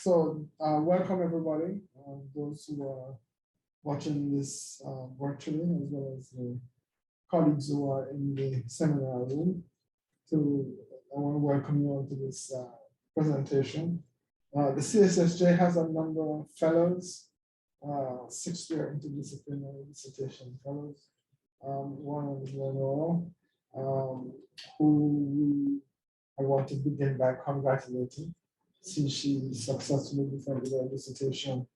Welcome everybody, those who are watching this virtually, as well as the colleagues who are in the seminar room. I want to welcome you all to this presentation. The CSSJ has a number of fellows, 6-year interdisciplinary dissertation fellows. One is Lenore, who I want to begin by congratulating, since she successfully defended her dissertation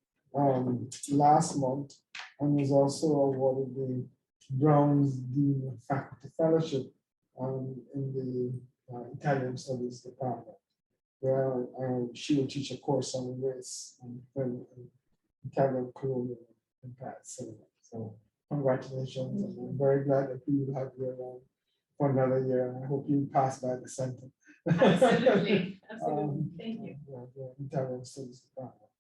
last month and was also awarded the Brown's Dean Faculty Fellowship in the Italian Studies Department, where she will teach a course on race and Italian colonial impact cinema. So congratulations, and I'm very glad that we will have you around for another year. I hope you pass by the center. Absolutely, absolutely. Thank you. The Italian Studies Department.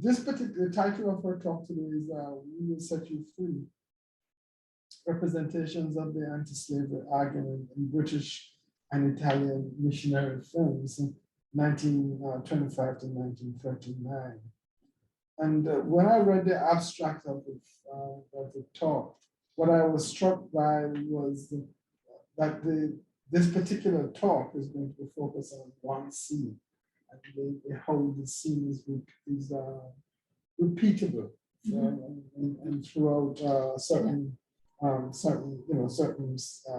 This particular title of our talk today is "We Will Set You Free: Representations of the Anti-Slavery Argument in British and Italian Missionary Films, 1925 to 1939." And when I read the abstract of the talk, what I was struck by was that this particular talk is going to focus on one scene, and how the scene is repeatable, and throughout certain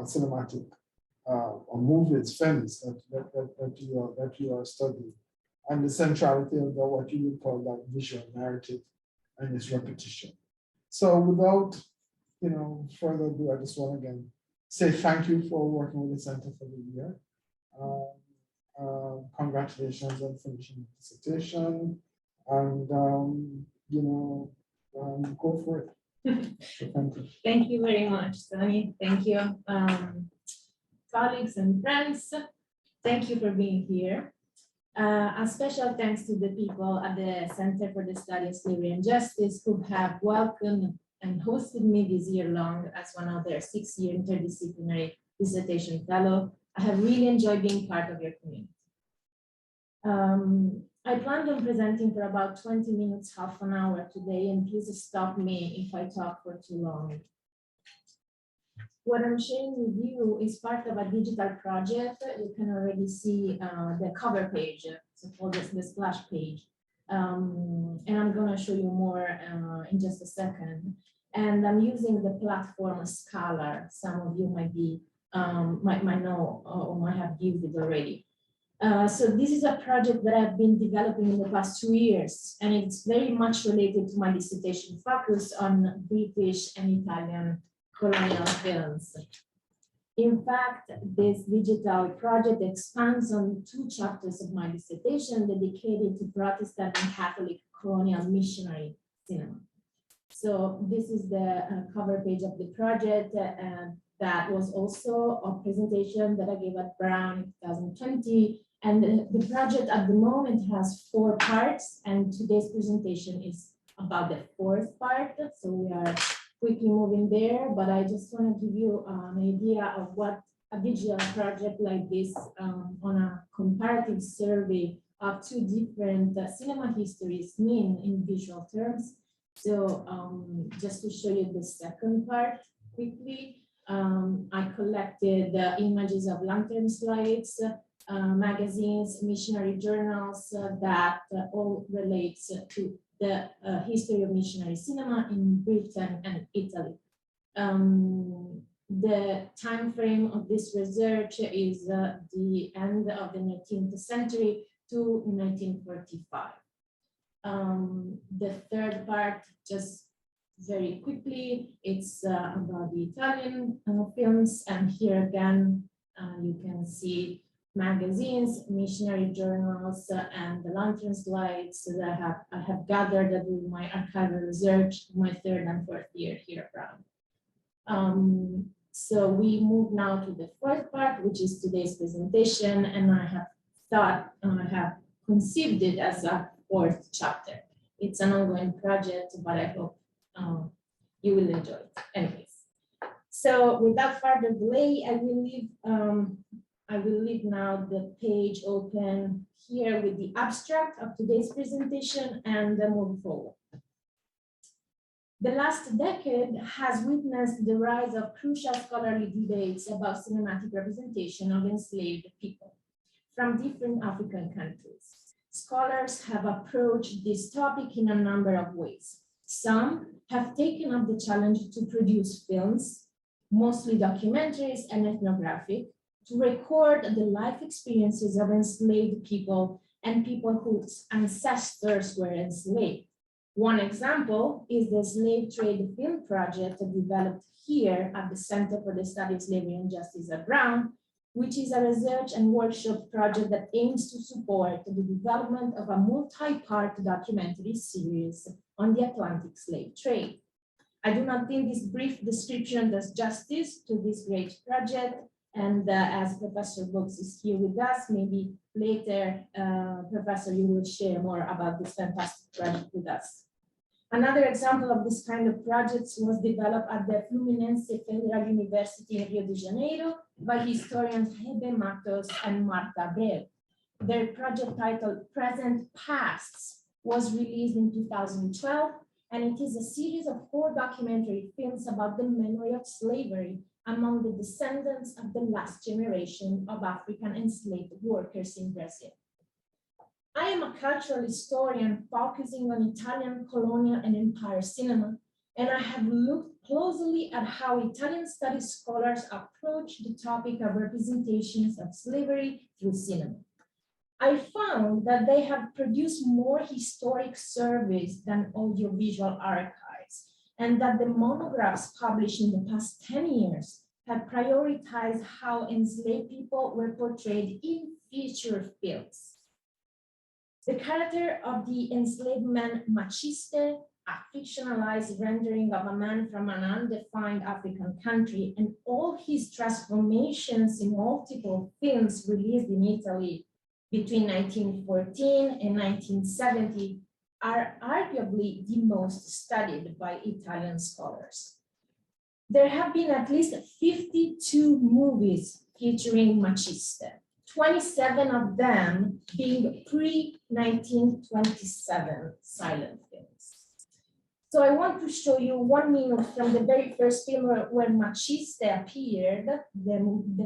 cinematic or movies, films that you are studying, and the centrality of what you would call that visual narrative and its repetition. So without further ado, I just want to again say thank you for working with the Center for the year. Congratulations on finishing the dissertation, and go for it. So thank you. Thank you very much, Sonny. Thank you, colleagues and friends. Thank you for being here. A special thanks to the people at the Center for the Study of Slavery and Justice who have welcomed and hosted me this year long as one of their 6-year interdisciplinary dissertation fellow. I have really enjoyed being part of your community. I planned on presenting for about 20 minutes, half an hour today, and please stop me if I talk for too long. What I'm sharing with you is part of a digital project. You can already see the cover page, so called the splash page. And I'm going to show you more in just a second. And I'm using the platform Scholar. Some of you might know or might have used it already. So this is a project that I've been developing in the past 2 years, and it's very much related to my dissertation focus on British and Italian colonial films. In fact, this digital project expands on 2 chapters of my dissertation dedicated to Protestant and Catholic colonial missionary cinema. So this is the cover page of the project, and that was also a presentation that I gave at Brown in 2020. And the project at the moment has 4 parts, and today's presentation is about the 4th part. So we are quickly moving there, but I just want to give you an idea of what a digital project like this on a comparative survey of 2 different cinema histories mean in visual terms. So just to show you the second part quickly, I collected the images of lantern slides, magazines, missionary journals that all relates to the history of missionary cinema in Britain and Italy. The time frame of this research is the end of the 19th century to 1945. The third part, just very quickly, it's about the Italian films, and here again you can see magazines, missionary journals, and the lantern slides that I have gathered during my archival research, my 3rd and 4th year here at Brown. So we move now to the 4th part, which is today's presentation, and I have conceived it as a 4th chapter. It's an ongoing project, but I hope you will enjoy it. Anyways, so without further delay, I will leave I will leave now the page open here with the abstract of today's presentation and move forward. The last decade has witnessed the rise of crucial scholarly debates about cinematic representation of enslaved people from different African countries. Scholars have approached this topic in a number of ways. Some have taken up the challenge to produce films, mostly documentaries and ethnographic, to record the life experiences of enslaved people and people whose ancestors were enslaved. One example is the slave trade film project developed here at the Center for the Study of Slavery and Justice at Brown, which is a research and workshop project that aims to support the development of a multi-part documentary series on the Atlantic slave trade. I do not think this brief description does justice to this great project, and as Professor Brooks is here with us, maybe later, Professor, you will share more about this fantastic project with us. Another example of this kind of projects was developed at the Fluminense Federal University in Rio de Janeiro by historians Hebe Matos and Marta Abreu. Their project titled Present Pasts was released in 2012, and it is a series of 4 documentary films about the memory of slavery among the descendants of the last generation of African enslaved workers in Brazil. I am a cultural historian focusing on Italian colonial and empire cinema, and I have looked closely at how Italian studies scholars approach the topic of representations of slavery through cinema. I found that they have produced more historic surveys than audiovisual archives, and that the monographs published in the past 10 years have prioritized how enslaved people were portrayed in feature films. The character of the enslaved man Machiste, a fictionalized rendering of a man from an undefined African country, and all his transformations in multiple films released in Italy between 1914 and 1970 are arguably the most studied by Italian scholars. There have been at least 52 movies featuring Machiste, 27 of them being pre-1927 silent films. So I want to show you 1 minute from the very first film where Machiste appeared. The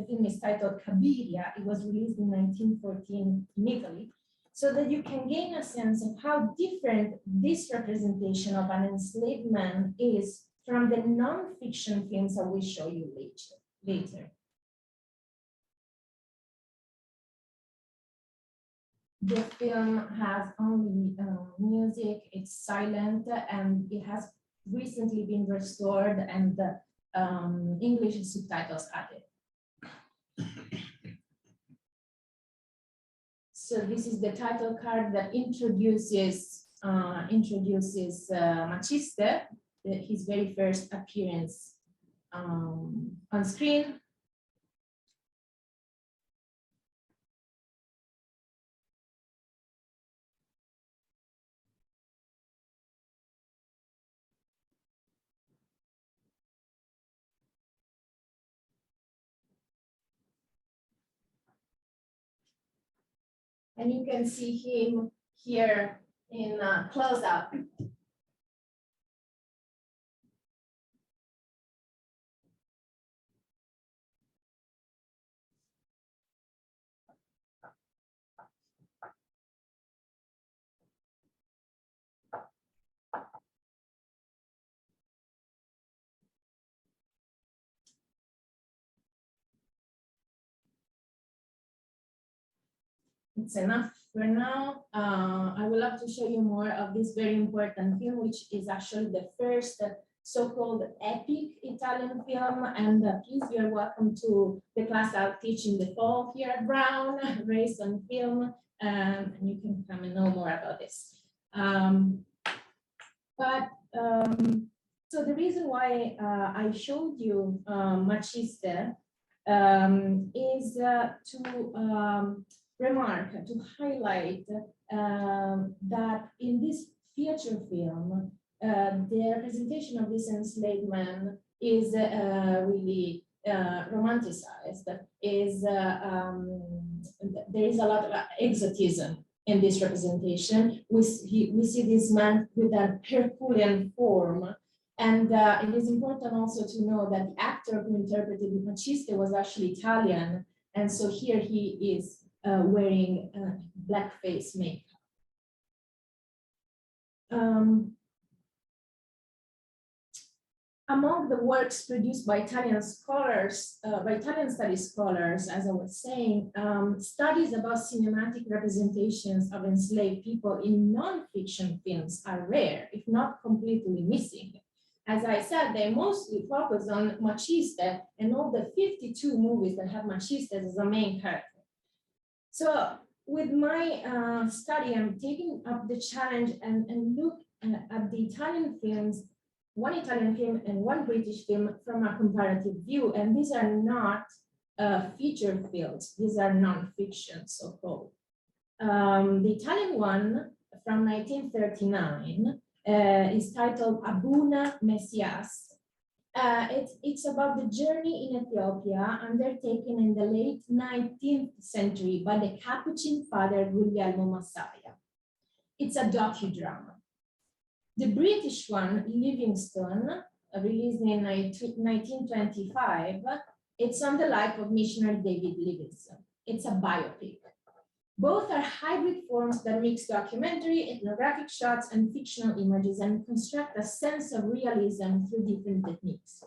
film is titled Cabiria. It was released in 1914 in Italy, so that you can gain a sense of how different this representation of an enslaved man is from the non-fiction films I will show you later. The film has only music, it's silent, and it has recently been restored, and English subtitles added. So this is the title card that introduces Machiste, his very first appearance on screen. And you can see him here in close-up. It's enough for now. I would love to show you more of this very important film, which is actually the first so-called epic Italian film. And please, you're welcome to the class I'll teach in the fall here at Brown, Race on Film, and you can come and know more about this. So the reason why I showed you Machiste is to remark, to highlight that in this feature film, the representation of this enslaved man is really romanticized is there is a lot of exotism in this representation. We see this man with a Herculean form. And it is important also to know that the actor who interpreted Maciste was actually Italian. And so here he is wearing blackface makeup. Among the works produced by Italian scholars, by Italian studies scholars, as I was saying, studies about cinematic representations of enslaved people in non-fiction films are rare, if not completely missing. As I said, they mostly focus on Maciste and all the 52 movies that have Maciste as a main character. So with my study, I'm taking up the challenge and look at the Italian films, one Italian film and one British film from a comparative view. And these are not feature films, these are non-fiction, so-called. The Italian one from 1939 is titled Abuna Messias. It's about the journey in Ethiopia undertaken in the late 19th century by the Capuchin father Guglielmo Massaia. It's a docudrama. The British one, Livingstone, released in 1925, it's on the life of missionary David Livingstone. It's a biopic. Both are hybrid forms that mix documentary, ethnographic shots, and fictional images and construct a sense of realism through different techniques.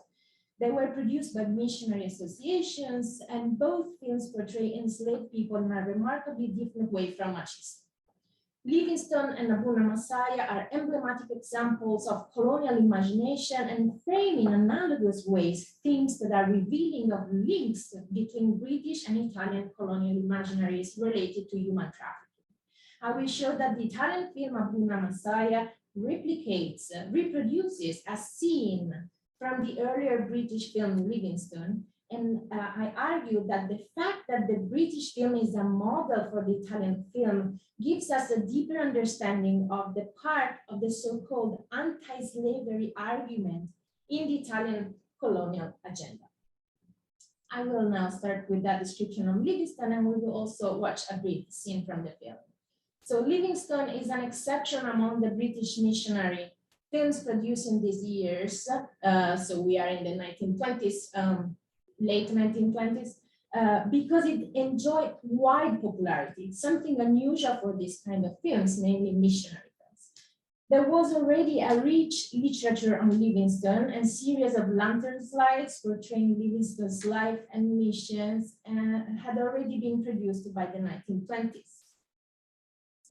They were produced by missionary associations, and both films portray enslaved people in a remarkably different way from Maciste. Livingstone and Abuna Messias are emblematic examples of colonial imagination and frame in analogous ways themes that are revealing of links between British and Italian colonial imaginaries related to human trafficking. I will show that the Italian film Abuna Messias reproduces a scene from the earlier British film Livingstone. And I argue that the fact that the British film is a model for the Italian film gives us a deeper understanding of the part of the so-called anti-slavery argument in the Italian colonial agenda. I will now start with that description of Livingstone, and we will also watch a brief scene from the film. So Livingstone is an exception among the British missionary films produced in these years. So we are in the 1920s, late 1920s, because it enjoyed wide popularity. It's something unusual for this kind of films, namely missionary films. There was already a rich literature on Livingstone and series of lantern slides portraying Livingstone's life and missions had already been produced by the 1920s.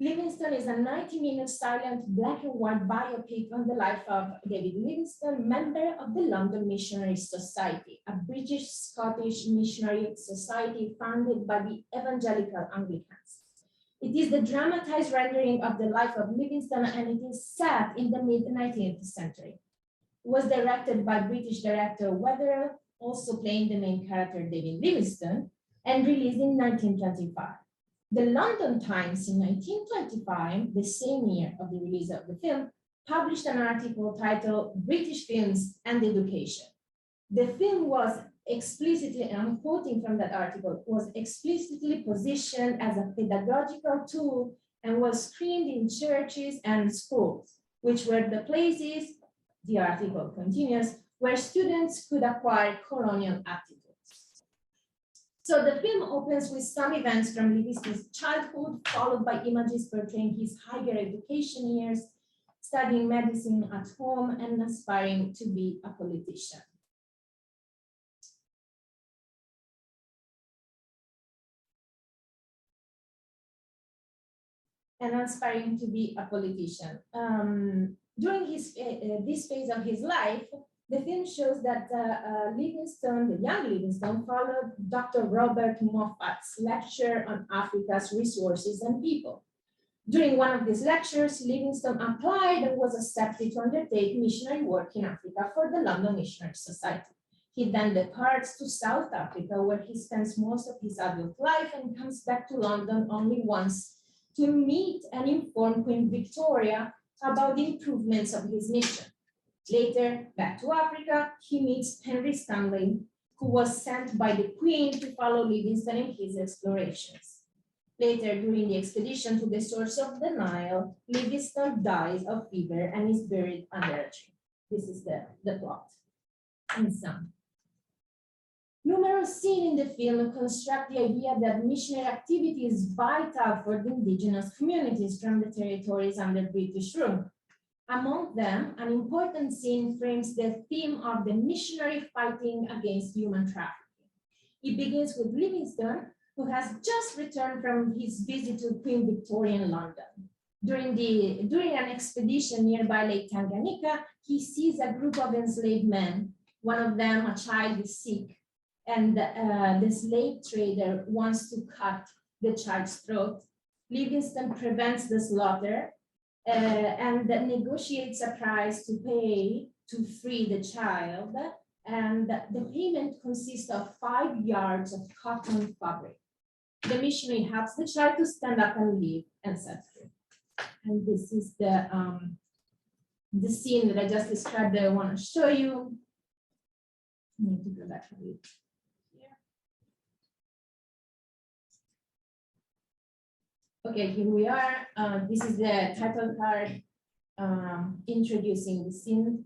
Livingstone is a 90-minute silent black and white biopic on the life of David Livingstone, member of the London Missionary Society, a British-Scottish missionary society founded by the evangelical Anglicans. It is the dramatized rendering of the life of Livingstone, and it is set in the mid-19th century. It was directed by British director Wetherell, also playing the main character David Livingstone, and released in 1925. The London Times in 1925, the same year of the release of the film, published an article titled British Films and Education. The film was explicitly, and I'm quoting from that article, was explicitly positioned as a pedagogical tool and was screened in churches and schools, which were the places, the article continues, where students could acquire colonial aptitudes. So the film opens with some events from Livingstone's childhood, followed by images portraying his higher education years, studying medicine at home, and aspiring to be a politician. During this phase of his life, the film shows that Livingstone, the young Livingstone, followed Dr. Robert Moffat's lecture on Africa's resources and people. During one of these lectures, Livingstone applied and was accepted to undertake missionary work in Africa for the London Missionary Society. He then departs to South Africa, where he spends most of his adult life and comes back to London only once to meet and inform Queen Victoria about the improvements of his mission. Later, back to Africa, he meets Henry Stanley, who was sent by the Queen to follow Livingstone in his explorations. Later, during the expedition to the source of the Nile, Livingstone dies of fever and is buried under a tree. This is the plot in sum. Numerous scenes in the film construct the idea that missionary activity is vital for the indigenous communities from the territories under British rule. Among them, an important scene frames the theme of the missionary fighting against human trafficking. It begins with Livingstone, who has just returned from his visit to Queen Victoria in London. During an expedition nearby Lake Tanganyika, he sees a group of enslaved men. One of them, a child, is sick, and the slave trader wants to cut the child's throat. Livingstone prevents the slaughter and negotiates a price to pay to free the child. And the payment consists of 5 yards of cotton fabric. The missionary helps the child to stand up and leave and set free. And this is the scene that I just described that I want to show you. I need to go back a bit here. Okay, here we are. This is the title card introducing the scene.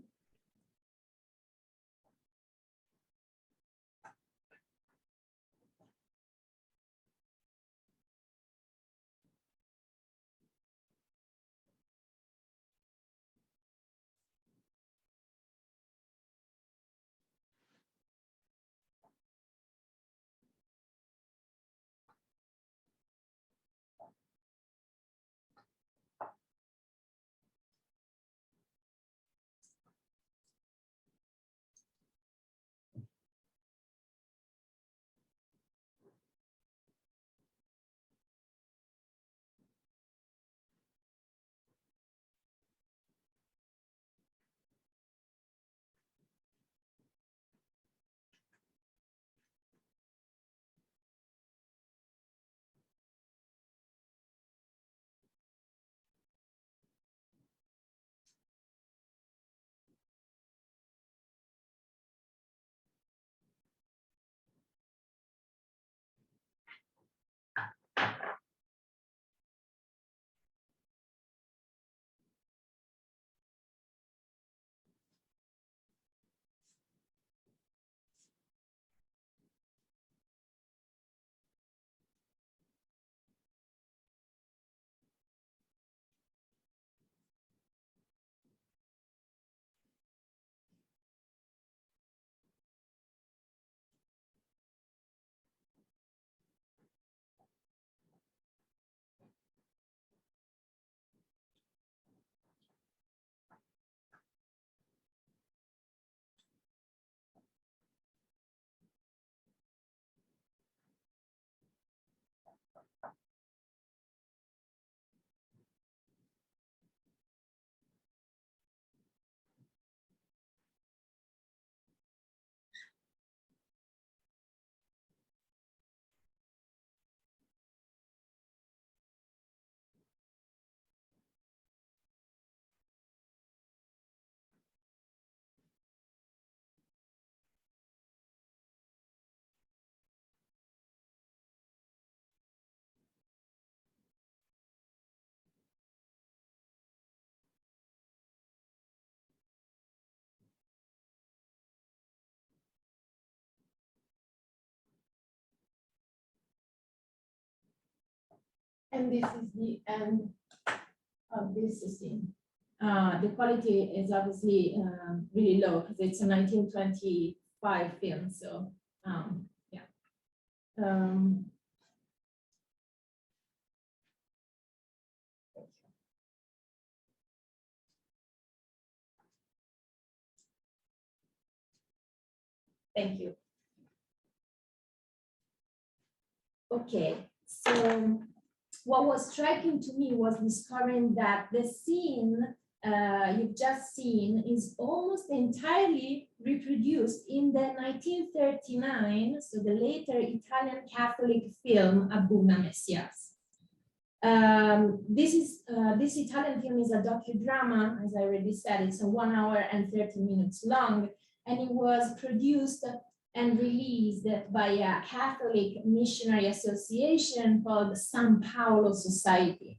And this is the end of this scene. The quality is obviously really low because it's a 1925 film. So yeah. Thank you. Okay, so what was striking to me was discovering that the scene you've just seen is almost entirely reproduced in the 1939, so the later Italian Catholic film Abuna Messias. This Italian film is a docudrama, as I already said. It's a 1 hour and 30 minutes long, and it was produced and released by a Catholic missionary association called San Paolo Society.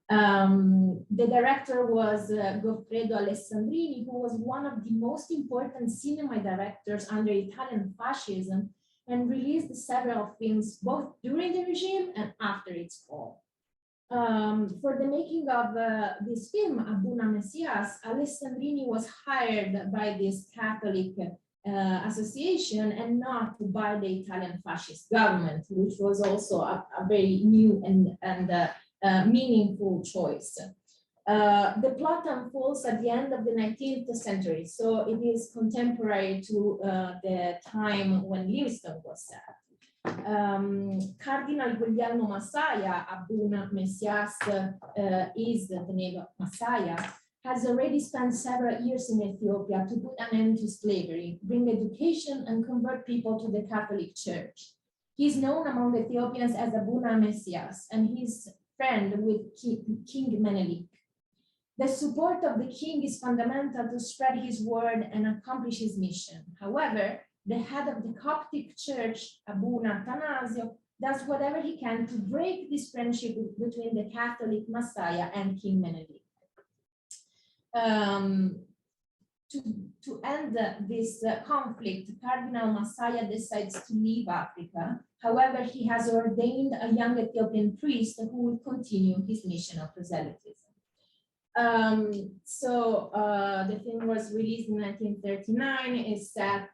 The director was Goffredo Alessandrini, who was one of the most important cinema directors under Italian fascism, and released several films both during the regime and after its fall. For the making of this film, Abuna Messias, Alessandrini was hired by this Catholic association and not by the Italian fascist government, which was also a very new and meaningful choice. The plot unfolds at the end of the 19th century, so it is contemporary to the time when Livingstone was set. Cardinal Guglielmo Massaia, Abuna Messias is the name of Massaia, has already spent several years in Ethiopia to put an end to slavery, bring education, and convert people to the Catholic Church. He is known among Ethiopians as Abuna Messias, and he's friend with King Menelik. The support of the king is fundamental to spread his word and accomplish his mission. However, the head of the Coptic Church, Abuna Athanasio, does whatever he can to break this friendship between the Catholic Messiah and King Menelik. To end this conflict, Cardinal Messiah decides to leave Africa. However, he has ordained a young Ethiopian priest who will continue his mission of proselytism. The film was released in 1939. It's set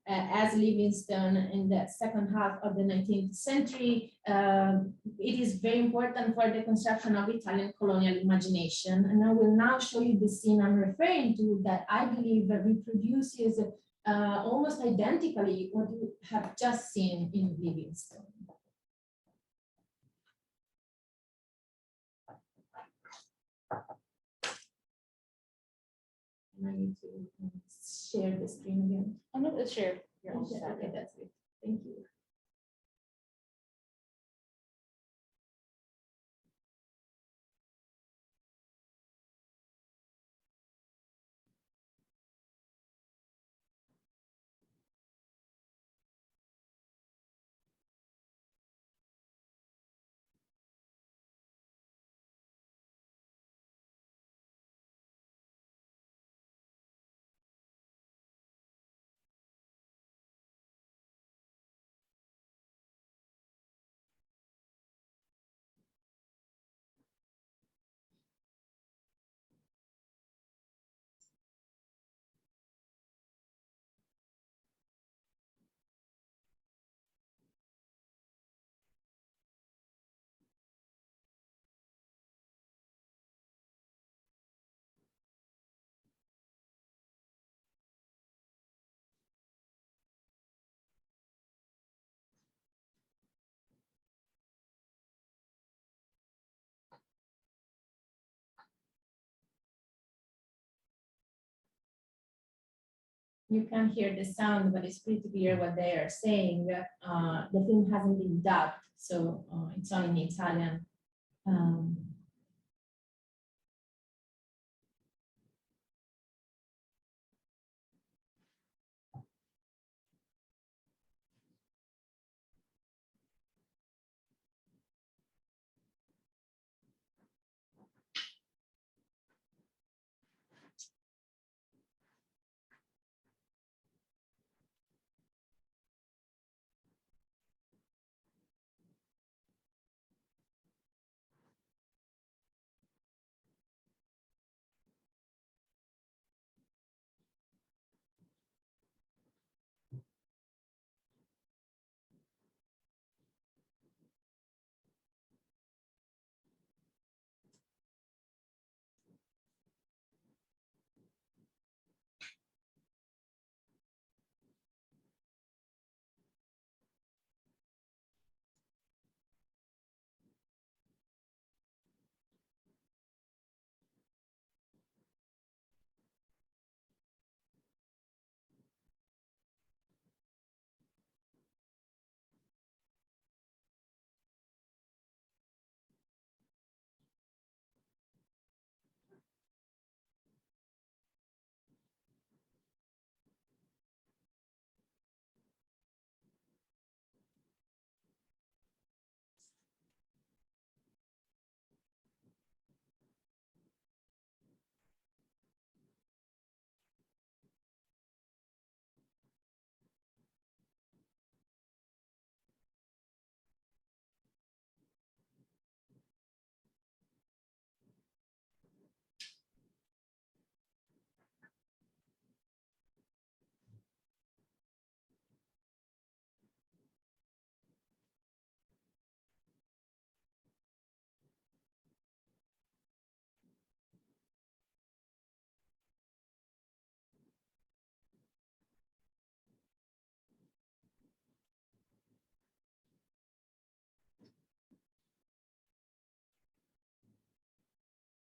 as Livingstone in the second half of the 19th century. It is very important for the construction of Italian colonial imagination. And I will now show you the scene I'm referring to that I believe reproduces almost identically what you have just seen in Livingstone. I need to share the screen again. I'm not sure. Okay, that's it. Thank you. You can hear the sound, but it's pretty clear what they are saying. The film hasn't been dubbed, so it's only in Italian.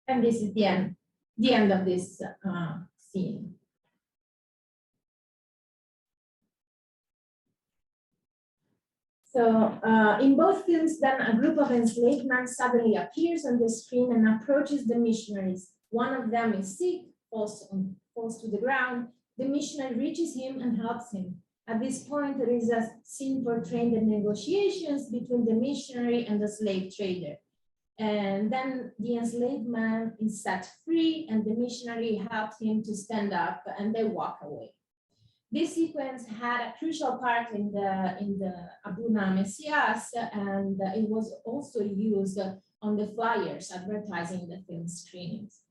And this is the end of this scene. So in both films, then a group of enslaved men suddenly appears on the screen and approaches the missionaries. One of them is sick, falls to the ground. The missionary reaches him and helps him. At this point, there is a scene portraying the negotiations between the missionary and the slave trader. And then the enslaved man is set free and the missionary helps him to stand up and they walk away. This sequence had a crucial part in the Abuna Messias, and it was also used on the flyers advertising the film screenings.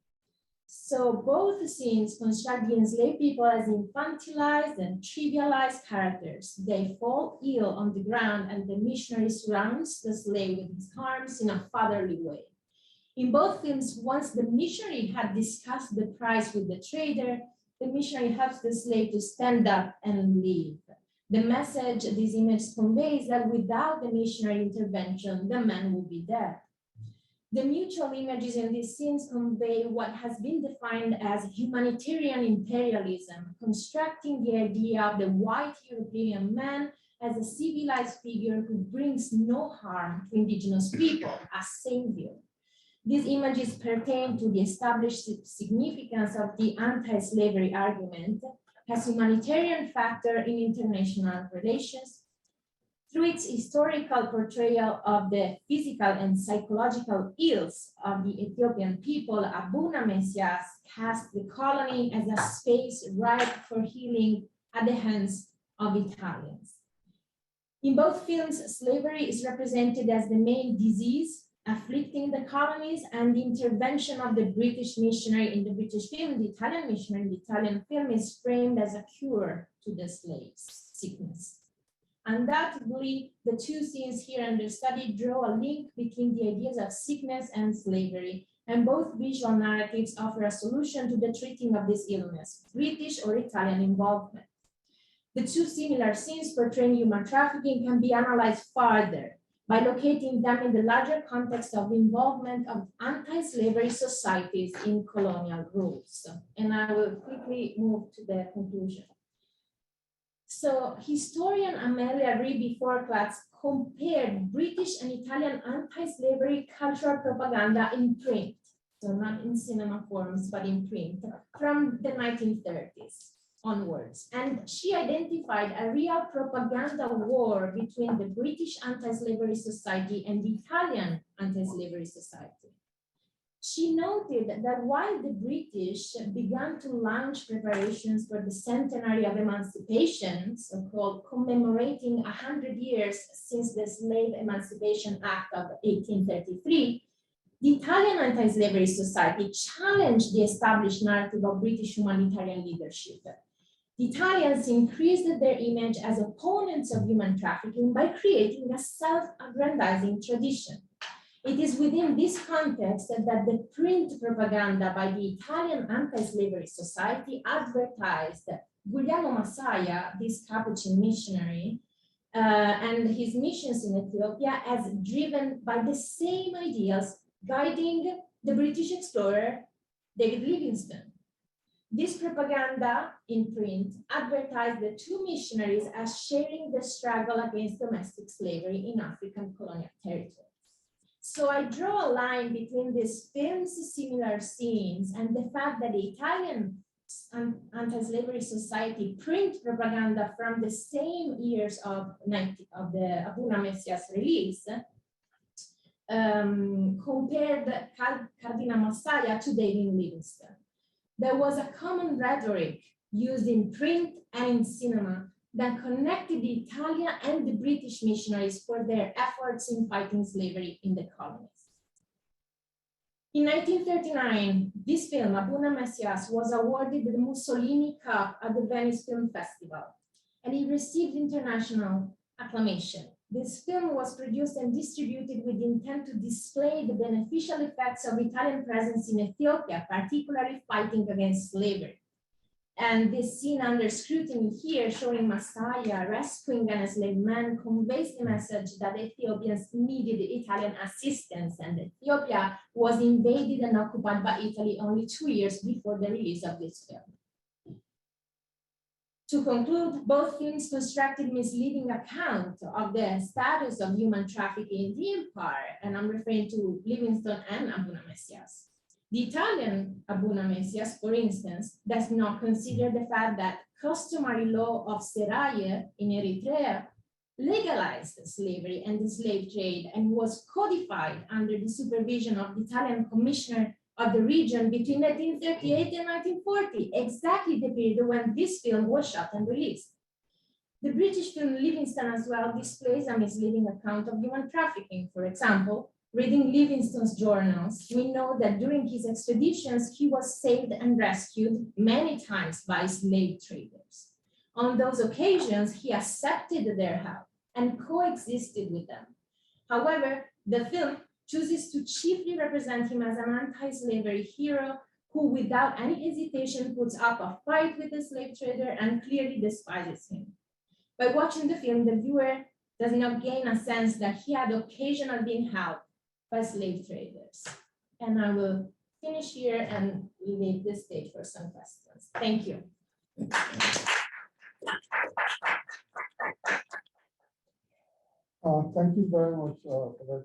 So both scenes construct the enslaved people as infantilized and trivialized characters. They fall ill on the ground and the missionary surrounds the slave with his arms in a fatherly way. In both films, once the missionary had discussed the price with the trader, the missionary helps the slave to stand up and leave. The message this image conveys that without the missionary intervention, the man will be dead. The mutual images in these scenes convey what has been defined as humanitarian imperialism, constructing the idea of the white European man as a civilized figure who brings no harm to indigenous people, a savior. These images pertain to the established significance of the anti-slavery argument as humanitarian factor in international relations through its historical portrayal of the physical and psychological ills of the Ethiopian people. Abuna Messias cast the colony as a space ripe for healing at the hands of Italians. In both films, slavery is represented as the main disease afflicting the colonies, and the intervention of the British missionary in the British film, the Italian missionary in the Italian film, is framed as a cure to the slaves' sickness. Undoubtedly, the two scenes here under study draw a link between the ideas of sickness and slavery, and both visual narratives offer a solution to the treating of this illness, British or Italian involvement. The two similar scenes portraying human trafficking can be analyzed further by locating them in the larger context of involvement of anti-slavery societies in colonial rules. And I will quickly move to the conclusion. So historian Amelia Reeby-Forklatz compared British and Italian anti-slavery cultural propaganda in print, so not in cinema forms, but in print, from the 1930s onwards. And she identified a real propaganda war between the British Anti-Slavery Society and the Italian Anti-Slavery Society. She noted that while the British began to launch preparations for the centenary of emancipation, so-called commemorating 100 years since the Slave Emancipation Act of 1833, the Italian Anti-Slavery Society challenged the established narrative of British humanitarian leadership. The Italians increased their image as opponents of human trafficking by creating a self-aggrandizing tradition. It is within this context that the print propaganda by the Italian Anti-Slavery Society advertised Guglielmo Massaia, this Capuchin missionary, and his missions in Ethiopia as driven by the same ideals guiding the British explorer David Livingstone. This propaganda in print advertised the two missionaries as sharing the struggle against domestic slavery in African colonial territories. So I draw a line between these films' similar scenes and the fact that the Italian Anti-Slavery Society print propaganda from the same years of the Abuna Messias release compared Cardinal Massaia to David Livingstone. There was a common rhetoric used in print and in cinema that connected the Italian and the British missionaries for their efforts in fighting slavery in the colonies. In 1939, this film, Abuna Messias, was awarded the Mussolini Cup at the Venice Film Festival, and it received international acclamation. This film was produced and distributed with the intent to display the beneficial effects of Italian presence in Ethiopia, particularly fighting against slavery. And this scene under scrutiny here, showing Messiah rescuing an enslaved man, conveys the message that Ethiopians needed Italian assistance, and Ethiopia was invaded and occupied by Italy only 2 years before the release of this film. To conclude, both films constructed misleading account of the status of human trafficking in the empire, and I'm referring to Livingstone and Abuna Messias. The Italian Abuna Messias, for instance, does not consider the fact that customary law of Seraye in Eritrea legalized slavery and the slave trade and was codified under the supervision of the Italian commissioner of the region between 1938 and 1940, exactly the period when this film was shot and released. The British film Livingstone as well displays a misleading account of human trafficking. For example, reading Livingstone's journals, we know that during his expeditions, he was saved and rescued many times by slave traders. On those occasions, he accepted their help and coexisted with them. However, the film chooses to chiefly represent him as an anti-slavery hero who, without any hesitation, puts up a fight with the slave trader and clearly despises him. By watching the film, the viewer does not gain a sense that he had occasion of being helped by slave traders. And I will finish here and leave the stage for some questions. Thank you. Thank you very much for that